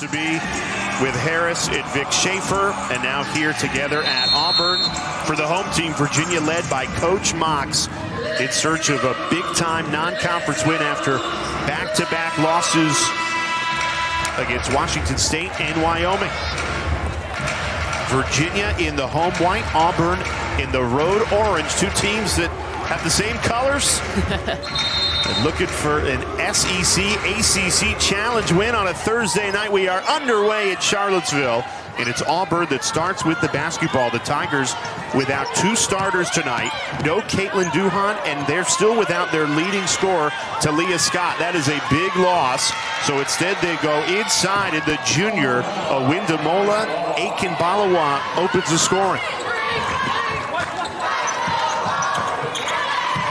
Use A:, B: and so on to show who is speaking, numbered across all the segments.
A: to be with Harris and Vic Schaefer, and now here together at Auburn for the home team. Virginia led by Coach Mox in search of a big-time non-conference win after back-to-back losses against Washington State and Wyoming. Virginia in the home white, Auburn in the road orange, two teams that have the same colors. And looking for an SEC ACC challenge win on a Thursday night. We are underway at Charlottesville, and it's Auburn that starts with the basketball. The Tigers without two starters tonight. No Caitlin Duhon, and they're still without their leading scorer, Talia Scott. That is a big loss. So instead they go inside, and the junior, Awindamola Akinbalawa, opens the scoring.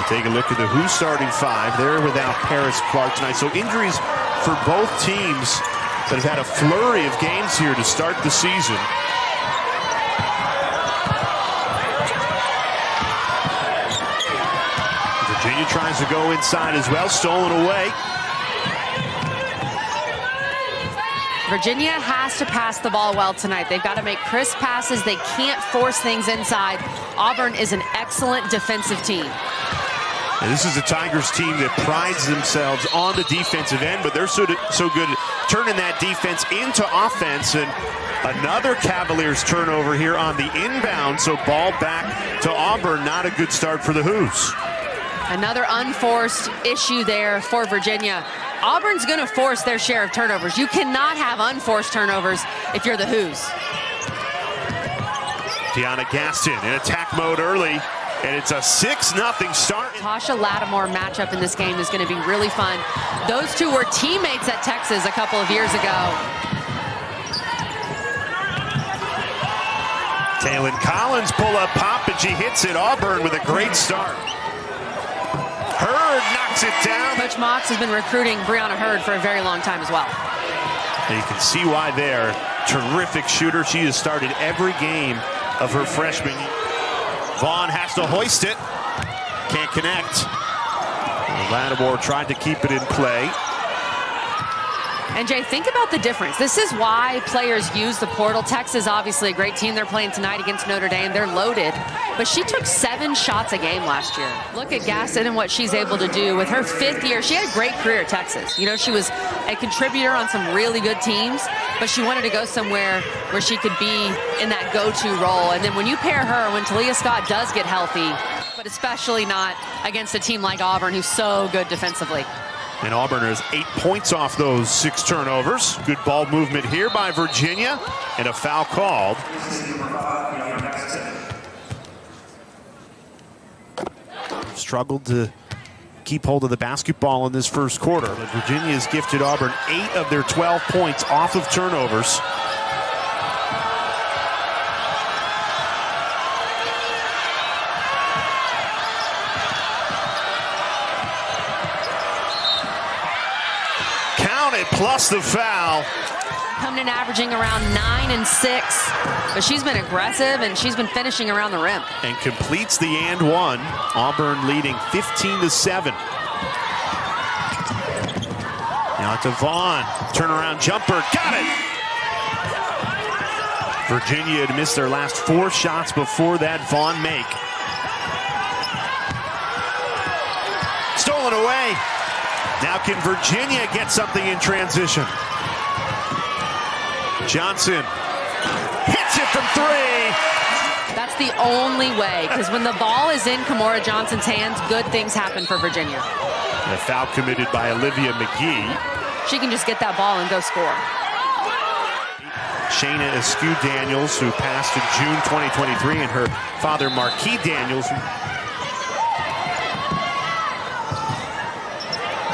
A: Take a look at the Who's starting five. They're without Paris Clark tonight. So injuries for both teams that have had a flurry of games here to start the season. Virginia tries to go inside as well, stolen away.
B: Virginia has to pass the ball well tonight. They've got to make crisp passes. They can't force things inside. Auburn is an excellent defensive team.
A: And this is a Tigers team that prides themselves on the defensive end, but they're so good at turning that defense into offense. And another Cavaliers turnover here on the inbound, so ball back to Auburn. Not a good start for the Who's.
B: Another unforced issue there for Virginia. Auburn's going to force their share of turnovers. You cannot have unforced turnovers if you're the Who's.
A: DeYona Gaston in attack mode early. And it's a 6-0 start.
B: Tasha Lattimore matchup in this game is going to be really fun. Those two were teammates at Texas a couple of years ago.
A: Taylin Collins pull-up pop, and she hits it. Auburn with a great start. Hurd knocks it down.
B: Coach Mox has been recruiting Brianna Hurd for a very long time as well.
A: And you can see why there. Terrific shooter. She has started every game of her freshman year. Vaughn has to hoist it. Can't connect. Lattimore tried to keep it in play.
B: And Jay, think about the difference. This is why players use the portal. Texas, obviously a great team. They're playing tonight against Notre Dame. They're loaded. But she took 7 shots a game last year. Look at Gaston and what she's able to do with her 5th year. She had a great career at Texas. You know, she was a contributor on some really good teams, but she wanted to go somewhere where she could be in that go-to role. And then when you pair her, when Talia Scott does get healthy, but especially not against a team like Auburn, who's so good defensively.
A: And Auburn has 8 points off those 6 turnovers. Good ball movement here by Virginia, and a foul called. Struggled to keep hold of the basketball in this first quarter, but Virginia has gifted Auburn 8 of their 12 points off of turnovers. Counted plus the foul.
B: Coming in averaging around 9 and 6, but she's been aggressive and she's been finishing around the rim.
A: And completes the and one. Auburn leading 15-7. Now to Vaughn, turnaround jumper, got it. Virginia had missed their last 4 shots before that Vaughn make. Stolen away. Now can Virginia get something in transition? Johnson hits it from 3.
B: That's the only way, because when the ball is in Kamora Johnson's hands, good things happen for Virginia.
A: And a foul committed by Olivia McGee.
B: She can just get that ball and go score.
A: Shayna Askew Daniels, who passed in June 2023, and her father Marquis Daniels.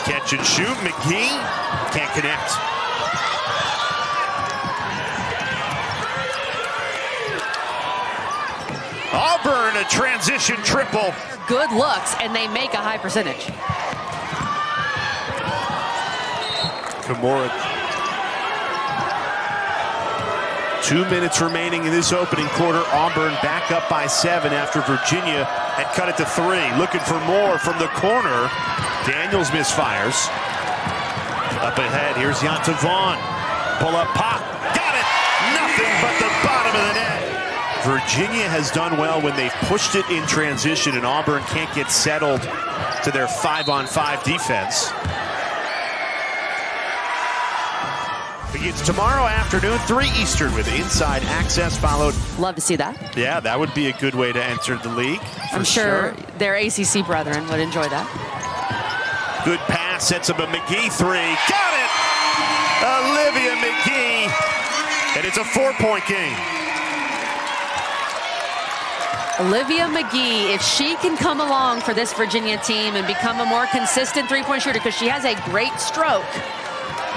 A: Catch and shoot, McGee can't connect. Auburn, a transition triple.
B: Good looks, and they make a high percentage.
A: Kamora. 2 minutes remaining in this opening quarter. Auburn back up by 7 after Virginia had cut it to 3. Looking for more from the corner. Daniels misfires. Up ahead, here's Yanta Vaughn. Pull-up pop. Got it. Nothing but the bottom of the net. Virginia has done well when they've pushed it in transition, and Auburn can't get settled to their 5-on-5 defense. Begins tomorrow afternoon, 3 Eastern, with inside access followed.
B: Love to see that.
A: Yeah, that would be a good way to enter the league.
B: I'm sure their ACC brethren would enjoy that.
A: Good pass, sets up a McGee 3. Got it! Olivia McGee. And it's a 4-point game.
B: Olivia McGee, if she can come along for this Virginia team and become a more consistent three-point shooter, because she has a great stroke,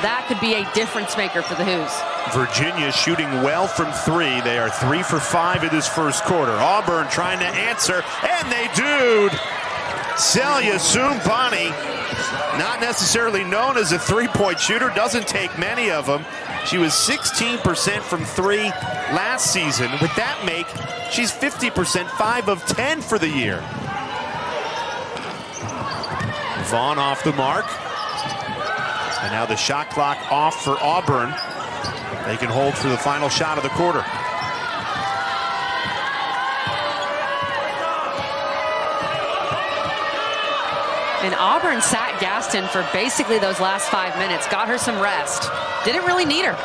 B: that could be a difference maker for the Hoos. Virginia
A: shooting well from 3. They are 3 for 5 in this first quarter. Auburn trying to answer, and they do. Celia Sumbani, not necessarily known as a three-point shooter, doesn't take many of them. She was 16% from 3 last season. With that make, she's 50%, 5 of 10 for the year. Vaughn off the mark. And now the shot clock off for Auburn. They can hold for the final shot of the quarter.
B: And Auburn sat Gaston for basically those last 5 minutes, got her some rest. Didn't really need her.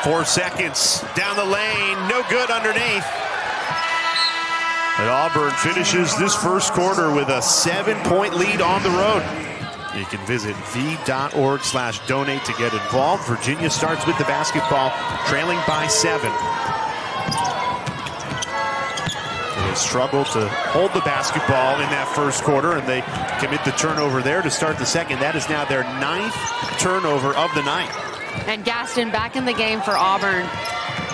A: 4 seconds down the lane, no good underneath. And Auburn finishes this first quarter with a 7-point lead on the road. You can visit v.org/donate to get involved. Virginia starts with the basketball, trailing by 7. They struggled to hold the basketball in that first quarter, and they commit the turnover there to start the second. That is now their 9th turnover of the night.
B: And Gaston back in the game for Auburn.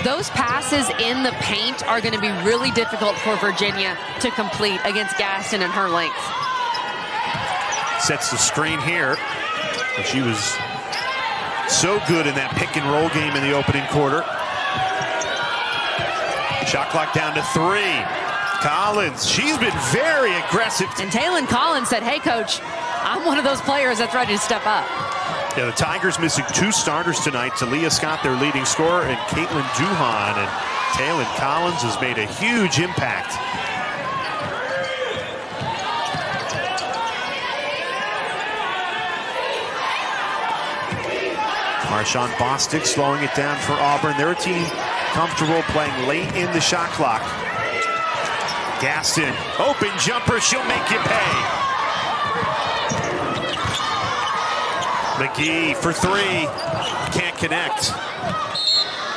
B: Those passes in the paint are going to be really difficult for Virginia to complete against Gaston and her length.
A: Sets the screen here. And she was so good in that pick and roll game in the opening quarter. Shot clock down to 3. Collins, she's been very aggressive.
B: And Taylon Collins said, hey, coach, I'm one of those players that's ready to step up.
A: Yeah, the Tigers missing 2 starters tonight. Talia Scott, their leading scorer, and Caitlin Duhan. And Taylon Collins has made a huge impact. Marshawn Bostic slowing it down for Auburn. Their team comfortable playing late in the shot clock. Gaston, open jumper, she'll make you pay. McGee for 3, can't connect.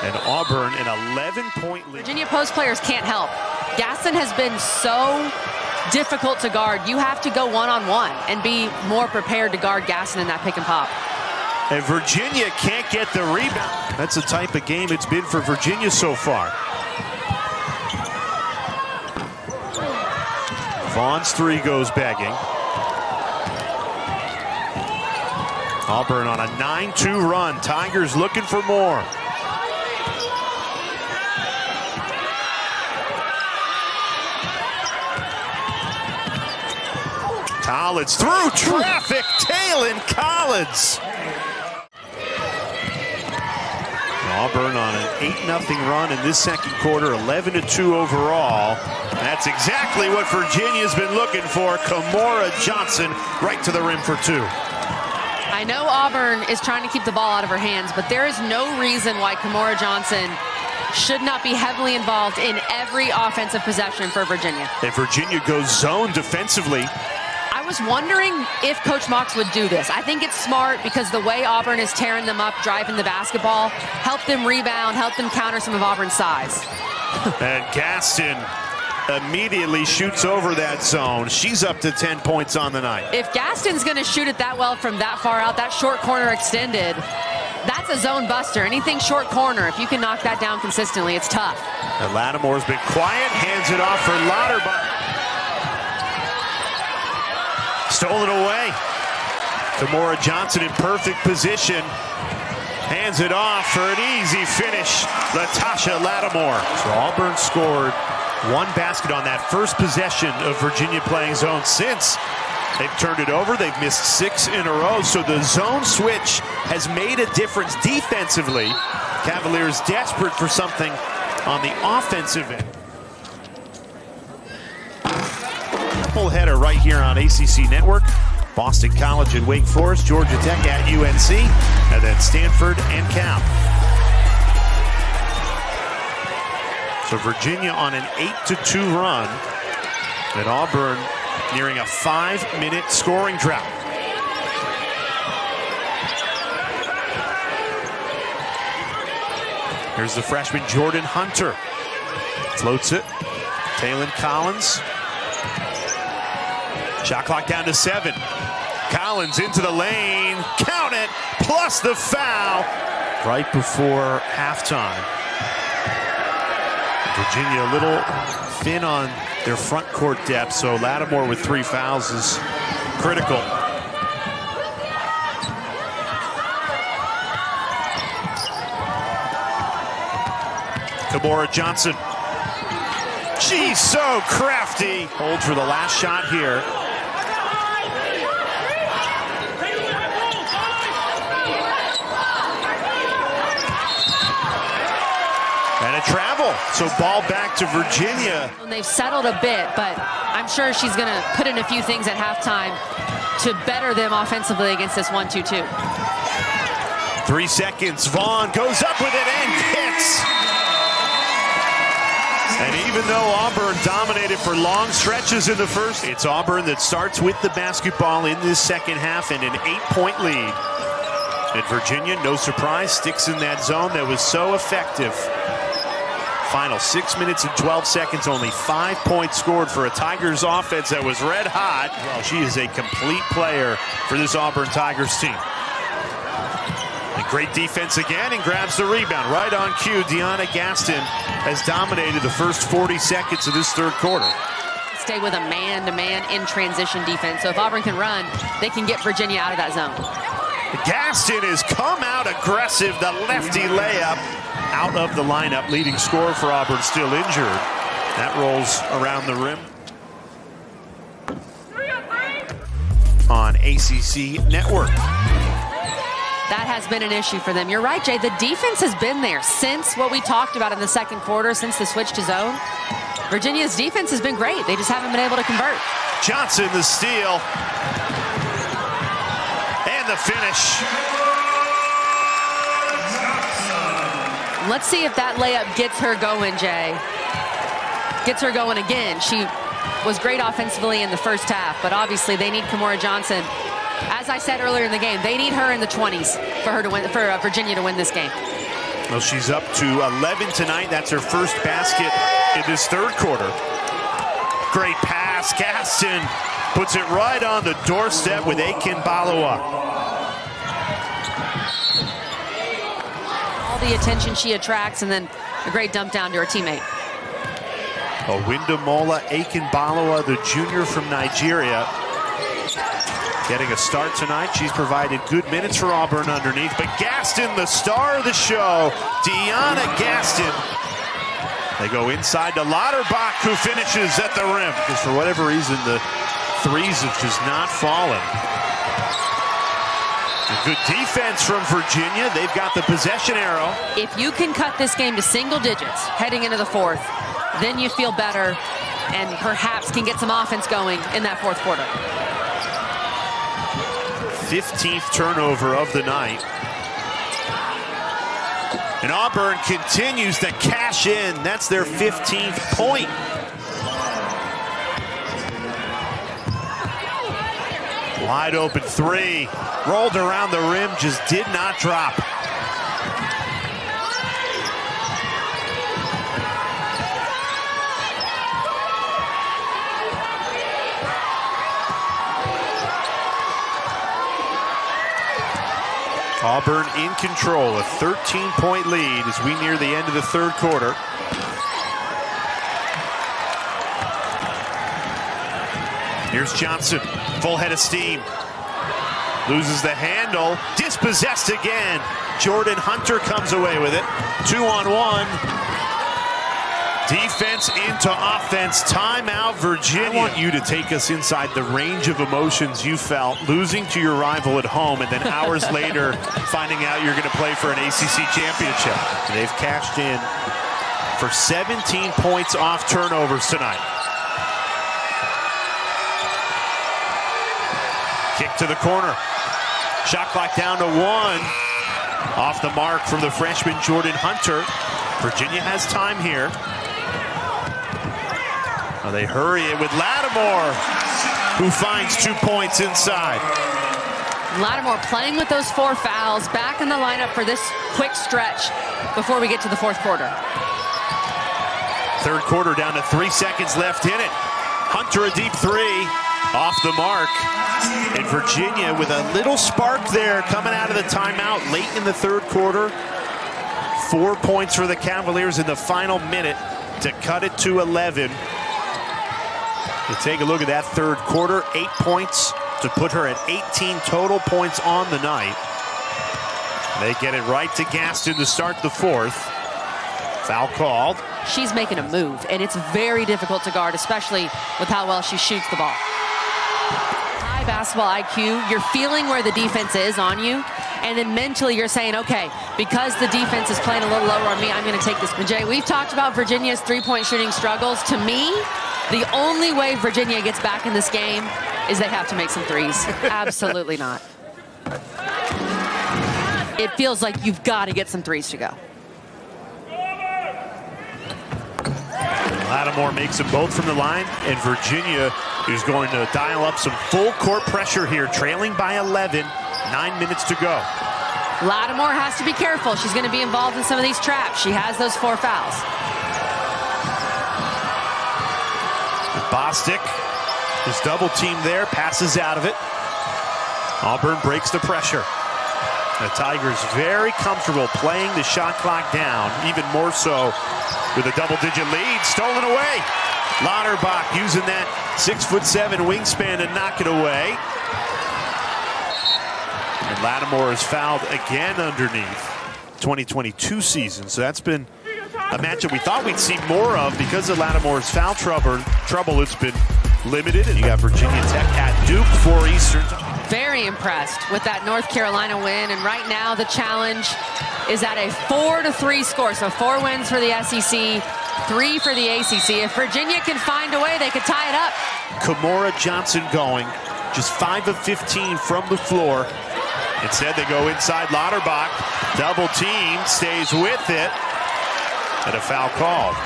A: And Auburn an 11-point lead.
B: Virginia post players can't help. Gaston has been so difficult to guard. You have to go one-on-one and be more prepared to guard Gaston in that pick and pop.
A: And Virginia can't get the rebound. That's the type of game it's been for Virginia so far. Vaughn's 3 goes begging. Auburn on a 9-2 run. Tigers looking for more. Collins through traffic. Taylon Collins. Auburn on an 8-0 run in this second quarter, 11-2 overall. That's exactly what Virginia's been looking for. Kimora Johnson right to the rim for 2.
B: I know Auburn is trying to keep the ball out of her hands, but there is no reason why Kimora Johnson should not be heavily involved in every offensive possession for Virginia.
A: And Virginia goes zone defensively.
B: I was wondering if Coach Mox would do this. I think it's smart because the way Auburn is tearing them up, driving the basketball, help them rebound, help them counter some of Auburn's size.
A: And Gaston immediately shoots over that zone. She's up to 10 points on the night.
B: If Gaston's going to shoot it that well from that far out, that short corner extended, that's a zone buster. Anything short corner, if you can knock that down consistently, it's tough.
A: And Lattimore's been quiet, hands it off for Lauterbach. Stolen away. Kimora Johnson in perfect position. Hands it off for an easy finish. Latasha Lattimore. So Auburn scored 1 basket on that first possession of Virginia playing zone since They've turned it over. They've missed 6 in a row. So the zone switch has made a difference defensively. Cavaliers desperate for something on the offensive end. Triple header right here on ACC Network. Boston College and Wake Forest, Georgia Tech at UNC, and then Stanford and Cal. So Virginia on an 8-2 run, and Auburn nearing a 5-minute scoring drought. Here's the freshman Jordan Hunter. Floats it. Taylon Collins. Shot clock down to 7. Collins into the lane. Count it. Plus the foul. Right before halftime. Virginia a little thin on their front court depth, so Lattimore with 3 fouls is critical. Kamora Johnson. She's so crafty. Holds for the last shot here. And a travel, so ball back to Virginia.
B: They've settled a bit, but I'm sure she's going to put in a few things at halftime to better them offensively against this 1-2-2.
A: 3 seconds, Vaughn goes up with it and hits. And even though Auburn dominated for long stretches in the first, it's Auburn that starts with the basketball in this second half and an 8-point lead. And Virginia, no surprise, sticks in that zone that was so effective. Final 6 minutes and 12 seconds, only 5 points scored for a Tigers offense that was red hot. Well, she is a complete player for this Auburn Tigers team. And great defense again, and grabs the rebound. Right on cue, DeYona Gaston has dominated the first 40 seconds of this third quarter.
B: Stay with a man-to-man in transition defense. So if Auburn can run, they can get Virginia out of that zone.
A: Gaston has come out aggressive, the lefty layup. Out of the lineup, leading scorer for Auburn still injured. That rolls around the rim. On ACC Network.
B: That has been an issue for them. You're right, Jay. The defense has been there since what we talked about in the second quarter, since the switch to zone. Virginia's defense has been great. They just haven't been able to convert.
A: Johnson the steal. And the finish.
B: Let's see if that layup gets her going, Jay. Gets her going again. She was great offensively in the first half, but obviously they need Kamora Johnson. As I said earlier in the game, they need her in the 20s for her to win, for Virginia to win this game.
A: Well, she's up to 11 tonight. That's her first basket in this third quarter. Great pass. Gaston puts it right on the doorstep with Akin Balawa.
B: The attention she attracts, and then a great dump down to her teammate.
A: Owindamola Akin Balawa, the junior from Nigeria, getting a start tonight. She's provided good minutes for Auburn underneath, but Gaston, the star of the show, DeYona Gaston. They go inside to Lauterbach, who finishes at the rim, because for whatever reason the threes have just not fallen. Good defense from Virginia. They've got the possession arrow.
B: If you can cut this game to single digits heading into the fourth, then you feel better and perhaps can get some offense going in that fourth quarter.
A: 15th turnover of the night. And Auburn continues to cash in. That's their 15th point. Wide open 3. Rolled around the rim, just did not drop. Auburn in control, a 13-point lead as we near the end of the third quarter. Here's Johnson, full head of steam. Loses the handle, dispossessed again. Jordan Hunter comes away with it. 2-on-1. Defense into offense. Timeout, Virginia. I want you to take us inside the range of emotions you felt losing to your rival at home and then hours later finding out you're going to play for an ACC championship. They've cashed in for 17 points off turnovers tonight. Kick to the corner. Shot clock down to 1. Off the mark from the freshman Jordan Hunter. Virginia has time here. Now they hurry it with Lattimore, who finds 2 points inside.
B: Lattimore playing with those 4 fouls, back in the lineup for this quick stretch before we get to the fourth quarter.
A: Third quarter down to 3 seconds left in it. Hunter a deep 3, off the mark. And Virginia with a little spark there coming out of the timeout late in the third quarter. 4 points for the Cavaliers in the final minute to cut it to 11. You take a look at that third quarter, 8 points to put her at 18 total points on the night. They get it right to Gaston to start the fourth. Foul called.
B: She's making a move, and it's very difficult to guard, especially with how well she shoots the ball. High basketball IQ, you're feeling where the defense is on you, and then mentally you're saying, okay, because the defense is playing a little lower on me, I'm going to take this. Jay, we've talked about Virginia's three-point shooting struggles. To me, the only way Virginia gets back in this game is they have to make some threes. Absolutely not. It feels like you've got to get some threes to go.
A: Lattimore makes them both from the line, and Virginia is going to dial up some full court pressure here, trailing by 11, 9 minutes to go.
B: Lattimore has to be careful. She's going to be involved in some of these traps. She has those 4 fouls.
A: Bostic is double teamed there, passes out of it. Auburn breaks the pressure. The Tigers very comfortable playing the shot clock down, even more so with a double-digit lead. Stolen away. Lauterbach using that 6'7" wingspan to knock it away. And Lattimore is fouled again underneath. 2022 season, so that's been a matchup we thought we'd see more of because of Lattimore's foul trouble. It's been limited, and you got Virginia Tech at Duke for Eastern.
B: Very impressed with that North Carolina win, and right now the challenge is at a 4-3 score. So 4 wins for the SEC, 3 for the ACC. If Virginia can find a way, they could tie it up.
A: Kimora Johnson going, just 5 of 15 from the floor. Instead, they go inside Lauterbach. Double team, stays with it, and a foul called.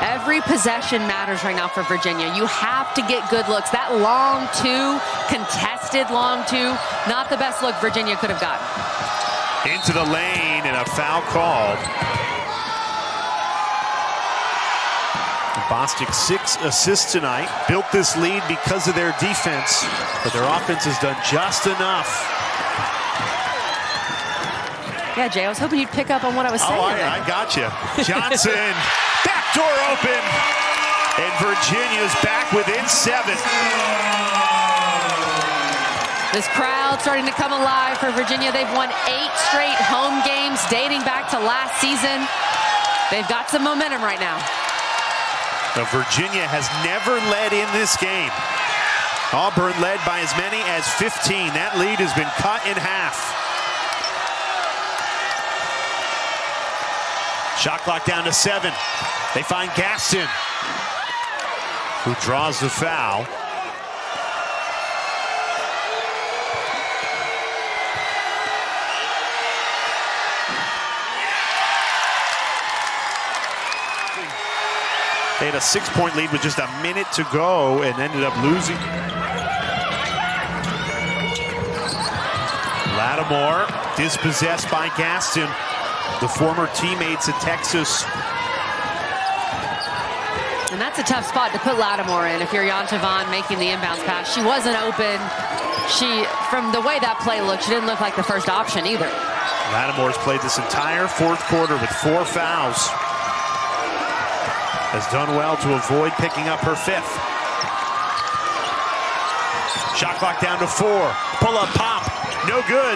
B: Every possession matters right now for Virginia. You have to get good looks. That long 2, contested long 2, not the best look Virginia could have gotten.
A: Into the lane and a foul called. Bostic 6 assists tonight. Built this lead because of their defense, but their offense has done just enough.
B: Yeah, Jay, I was hoping you'd pick up on what I was saying.
A: Oh, I got you. Johnson, backdoor open, and Virginia's back within 7.
B: This crowd starting to come alive for Virginia. They've won 8 straight home games dating back to last season. They've got some momentum right now.
A: Now, Virginia has never led in this game. Auburn led by as many as 15. That lead has been cut in half. Shot clock down to 7. They find Gaston, who draws the foul. They had a 6-point lead with just a minute to go and ended up losing. Lattimore dispossessed by Gaston, the former teammates at Texas.
B: And that's a tough spot to put Lattimore in if you're Yontavon making the inbounds pass. She wasn't open. From the way that play looked, she didn't look like the first option either.
A: Lattimore's played this entire fourth quarter with 4 fouls. Has done well to avoid picking up her 5th. Shot clock down to 4. Pull-up pop. No good.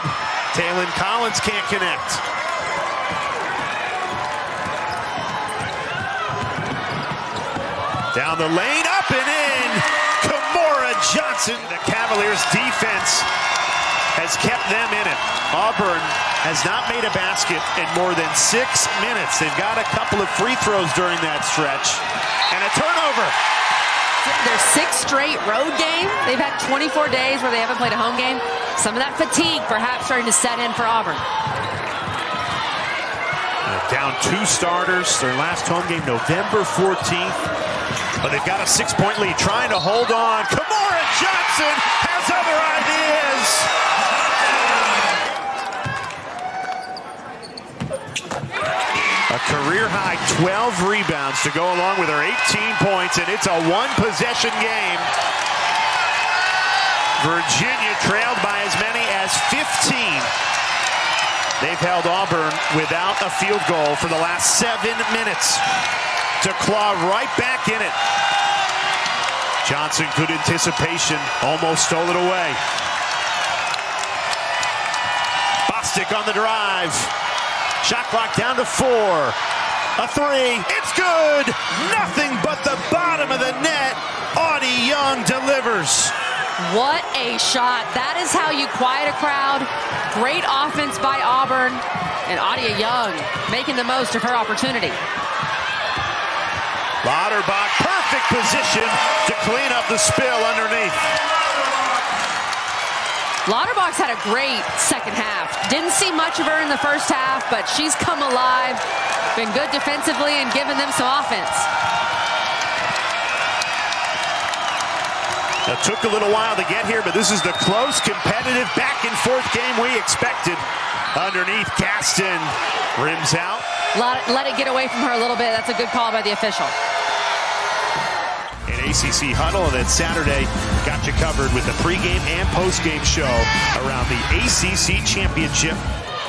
A: Taylon Collins can't connect. Down the lane, up and in. Kimora Johnson. The Cavaliers' defense has kept them in it. Auburn has not made a basket in more than 6 minutes. They've got a couple of free throws during that stretch. And a turnover.
B: Their 6th straight road game. They've had 24 days where they haven't played a home game. Some of that fatigue perhaps starting to set in for Auburn.
A: Down 2 starters. Their last home game, November 14th. But they've got a 6-point lead, trying to hold on. Kimora Johnson has other ideas. A career-high 12 rebounds to go along with her 18 points, and it's a one-possession game. Virginia trailed by as many as 15. They've held Auburn without a field goal for the last 7 minutes to claw right back in it. Johnson, good anticipation, almost stole it away. Bostic on the drive. Shot clock down to 4. A 3. It's good. Nothing but the bottom of the net. Audie Young delivers.
B: What a shot. That is how you quiet a crowd. Great offense by Auburn. And Audie Young making the most of her opportunity.
A: Lauterbach, perfect position to clean up the spill underneath.
B: Lauterbach's had a great second half. Didn't see much of her in the first half, but she's come alive, been good defensively, and given them some offense.
A: It took a little while to get here, but this is the close, competitive, back-and-forth game we expected. Underneath, Gaston rims out.
B: Let it get away from her a little bit. That's a good call by the official.
A: An ACC huddle, and then Saturday got you covered with the pregame and postgame show around the ACC championship.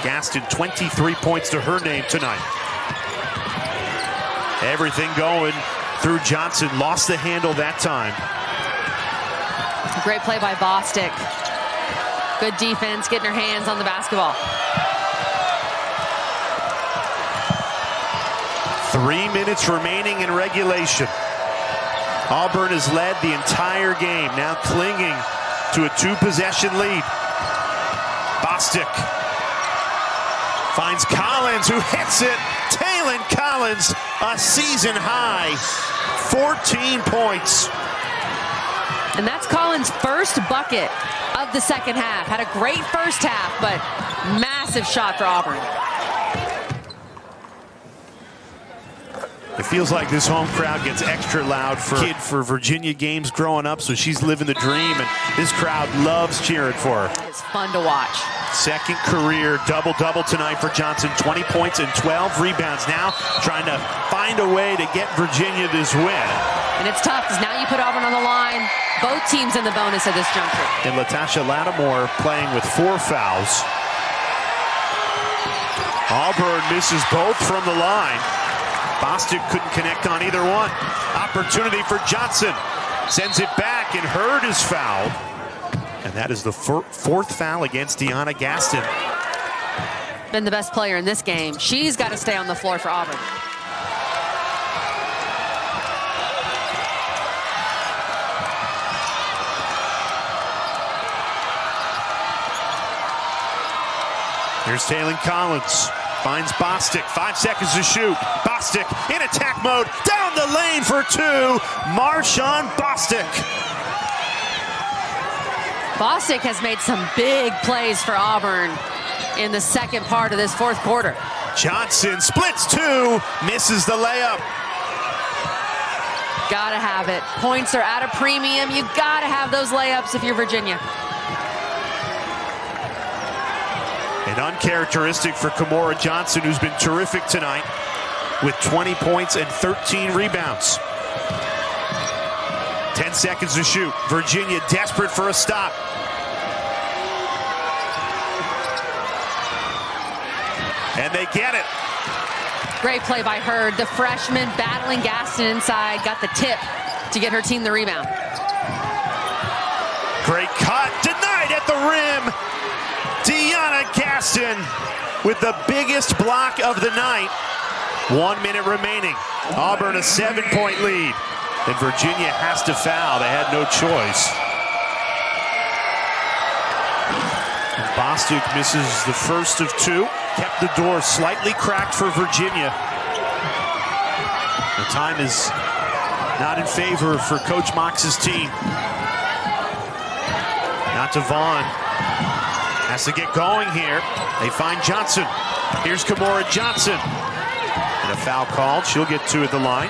A: Gaston, 23 points to her name tonight. Everything going through Johnson. Lost the handle that time.
B: Great play by Bostic. Good defense, getting her hands on the basketball.
A: 3 minutes remaining in regulation. Auburn has led the entire game, now clinging to a 2-possession lead. Bostic finds Collins, who hits it. Taylon Collins, a season high, 14 points.
B: And that's Collins' first bucket of the second half. Had a great first half, but massive shot for Auburn.
A: It feels like this home crowd gets extra loud for Virginia games growing up, so she's living the dream, and this crowd loves cheering for her.
B: It's fun to watch.
A: Second career double-double tonight for Johnson, 20 points and 12 rebounds. Now trying to find a way to get Virginia this win.
B: And it's tough because now you put Auburn on the line. Both teams in the bonus at this juncture.
A: And Latasha Lattimore playing with 4 fouls. Auburn misses both from the line. Bostic couldn't connect on either one. Opportunity for Johnson. Sends it back, and Hurd is fouled. And that is the 4th foul against DeYona Gaston.
B: Been the best player in this game. She's got to stay on the floor for Auburn.
A: Here's Taylon Collins. Finds Bostic, 5 seconds to shoot. Bostic in attack mode, down the lane for 2. Marshawn Bostic.
B: Bostic has made some big plays for Auburn in the second part of this 4th quarter.
A: Johnson splits 2, misses the layup.
B: Gotta have it. Points are at a premium. You gotta have those layups if you're Virginia.
A: And uncharacteristic for Kimora Johnson, who's been terrific tonight with 20 points and 13 rebounds. 10 seconds to shoot. Virginia desperate for a stop. And they get it.
B: Great play by Hurd. The freshman battling Gaston inside. Got the tip to get her team the rebound.
A: Great cut. at the rim. DeYona Gaston with the biggest block of the night. 1 minute remaining. Auburn a 7-point lead. And Virginia has to foul. They had no choice. And Bostic misses the first of two. Kept the door slightly cracked for Virginia. The time is not in favor for Coach Mox's team. Not to Vaughn. Has to get going here. They find Johnson. Here's Kimora Johnson. And a foul called. She'll get two at the line.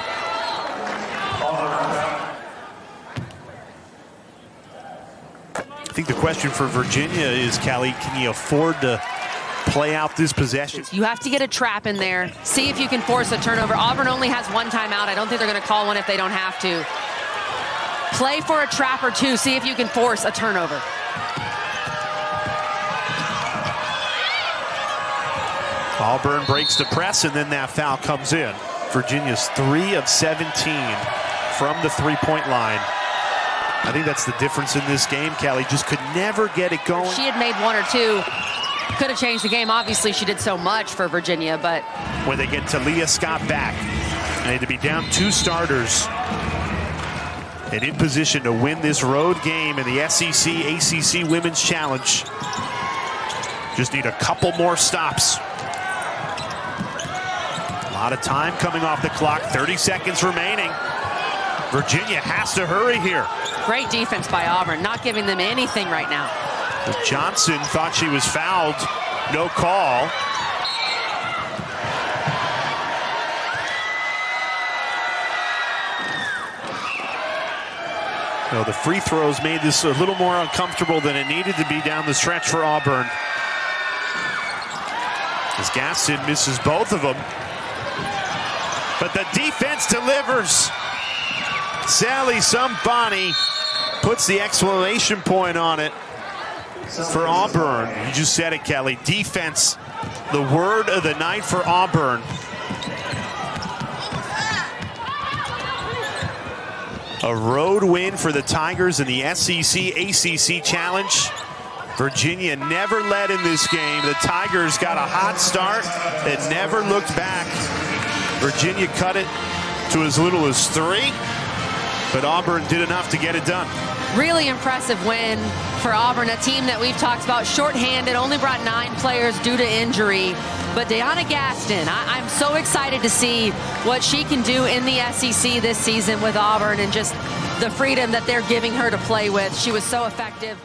A: I think the question for Virginia is, Callie, can you afford to play out this possession?
B: You have to get a trap in there. See if you can force a turnover. Auburn only has one timeout. I don't think they're going to call one if they don't have to. Play for a trap or two. See if you can force a turnover.
A: Auburn breaks the press, and then that foul comes in. Virginia's 3 of 17 from the three-point line. I think that's the difference in this game. Callie just could never get it going.
B: If she had made one or two, could have changed the game. Obviously, she did so much for Virginia, but
A: when they get Talia Scott back, they had to be down 2 starters and in position to win this road game in the SEC ACC Women's Challenge. Just need a couple more stops. A lot of time coming off the clock, 30 seconds remaining. Virginia has to hurry here.
B: Great defense by Auburn, not giving them anything right now.
A: Johnson thought she was fouled. No call. No, the free throws made this a little more uncomfortable than it needed to be down the stretch for Auburn. As Gaston misses both of them. But the defense delivers. Sally Sumbani puts the exclamation point on it for Auburn. You just said it, Kelly. Defense, the word of the night for Auburn. A road win for the Tigers in the SEC ACC Challenge. Virginia never led in this game. The Tigers got a hot start and never looked back. Virginia cut it to as little as 3. But Auburn did enough to get it done.
B: Really impressive win for Auburn, a team that we've talked about shorthanded, only brought 9 players due to injury. But DeYona Gaston, I'm so excited to see what she can do in the SEC this season with Auburn and just the freedom that they're giving her to play with. She was so effective.